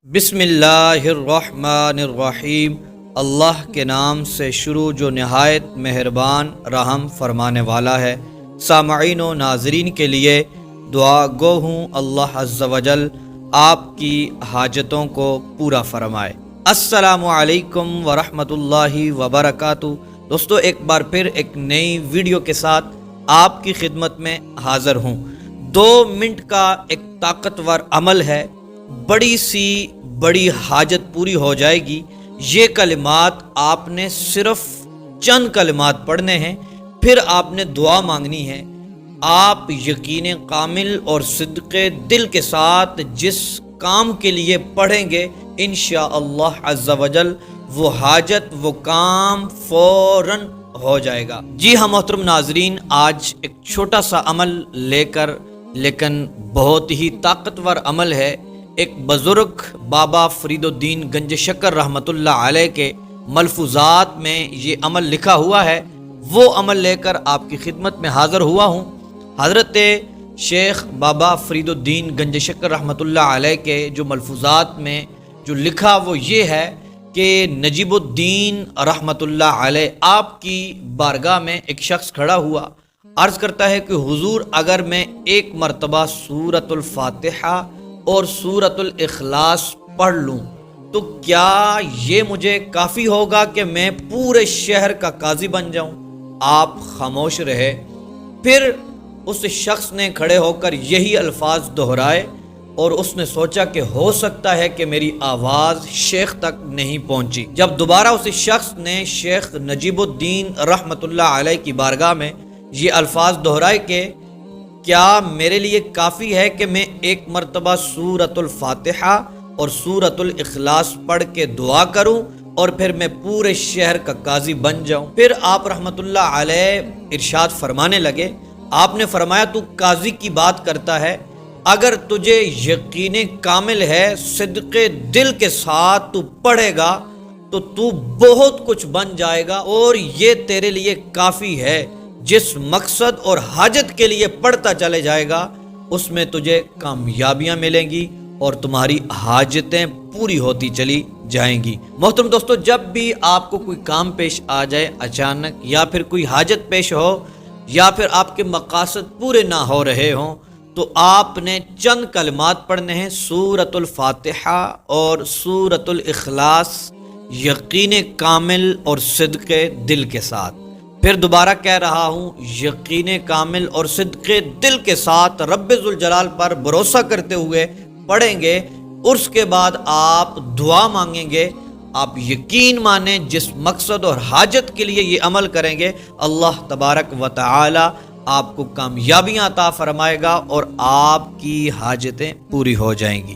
بسم اللہ الرحمن الرحیم۔ اللہ کے نام سے شروع جو نہایت مہربان رحم فرمانے والا ہے۔ سامعین و ناظرین کے لیے دعا گو ہوں اللہ عز و جل آپ کی حاجتوں کو پورا فرمائے۔ السلام علیکم ورحمۃ اللہ وبرکاتہ۔ دوستو، ایک بار پھر ایک نئی ویڈیو کے ساتھ آپ کی خدمت میں حاضر ہوں۔ 2 منٹ کا ایک طاقتور عمل ہے، بڑی حاجت پوری ہو جائے گی۔ یہ کلمات آپ نے صرف چند کلمات پڑھنے ہیں، پھر آپ نے دعا مانگنی ہے۔ آپ یقین کامل اور صدق دل کے ساتھ جس کام کے لیے پڑھیں گے انشاءاللہ عز و جل وہ حاجت، وہ کام فوراً ہو جائے گا۔ جی ہاں محترم ناظرین، آج ایک چھوٹا سا عمل لے کر، لیکن بہت ہی طاقتور عمل ہے۔ ایک بزرگ بابا فرید الدین گنج شکر رحمۃ اللہ علیہ کے ملفوظات میں یہ عمل لکھا ہوا ہے، وہ عمل لے کر آپ کی خدمت میں حاضر ہوا ہوں۔ حضرت شیخ بابا فرید الدین گنج شکر رحمۃ اللہ علیہ کے جو ملفوظات میں جو لکھا وہ یہ ہے کہ نجیب الدین رحمۃ اللہ علیہ آپ کی بارگاہ میں ایک شخص کھڑا ہوا، عرض کرتا ہے کہ حضور اگر میں ایک مرتبہ سورۃ الفاتحہ اور سورۃ الاخلاص پڑھ لوں تو کیا یہ مجھے کافی ہوگا کہ میں پورے شہر کا قاضی بن جاؤں؟ آپ خاموش رہے۔ پھر اس شخص نے کھڑے ہو کر یہی الفاظ دہرائے اور اس نے سوچا کہ ہو سکتا ہے کہ میری آواز شیخ تک نہیں پہنچی۔ جب دوبارہ اس شخص نے شیخ نجیب الدین رحمۃ اللہ علیہ کی بارگاہ میں یہ الفاظ دہرائے کہ کیا میرے لیے کافی ہے کہ میں ایک مرتبہ سورۃ الفاتحہ اور سورۃ الاخلاص پڑھ کے دعا کروں اور پھر میں پورے شہر کا قاضی بن جاؤں؟ پھر آپ رحمۃ اللہ علیہ ارشاد فرمانے لگے، آپ نے فرمایا تو قاضی کی بات کرتا ہے، اگر تجھے یقین کامل ہے، صدق دل کے ساتھ تو پڑھے گا تو بہت کچھ بن جائے گا، اور یہ تیرے لیے کافی ہے۔ جس مقصد اور حاجت کے لیے پڑھتا چلے جائے گا اس میں تجھے کامیابیاں ملیں گی اور تمہاری حاجتیں پوری ہوتی چلی جائیں گی۔ محترم دوستو، جب بھی آپ کو کوئی کام پیش آ جائے اچانک، یا پھر کوئی حاجت پیش ہو، یا پھر آپ کے مقاصد پورے نہ ہو رہے ہوں، تو آپ نے چند کلمات پڑھنے ہیں، سورۃ الفاتحہ اور سورۃ الاخلاص، یقین کامل اور صدق دل کے ساتھ۔ پھر دوبارہ کہہ رہا ہوں، یقین کامل اور صدق دل کے ساتھ رب ذوالجلال پر بھروسہ کرتے ہوئے پڑھیں گے۔ اس کے بعد آپ دعا مانگیں گے۔ آپ یقین مانیں جس مقصد اور حاجت کے لیے یہ عمل کریں گے اللہ تبارک و تعالی آپ کو کامیابیاں عطا فرمائے گا اور آپ کی حاجتیں پوری ہو جائیں گی۔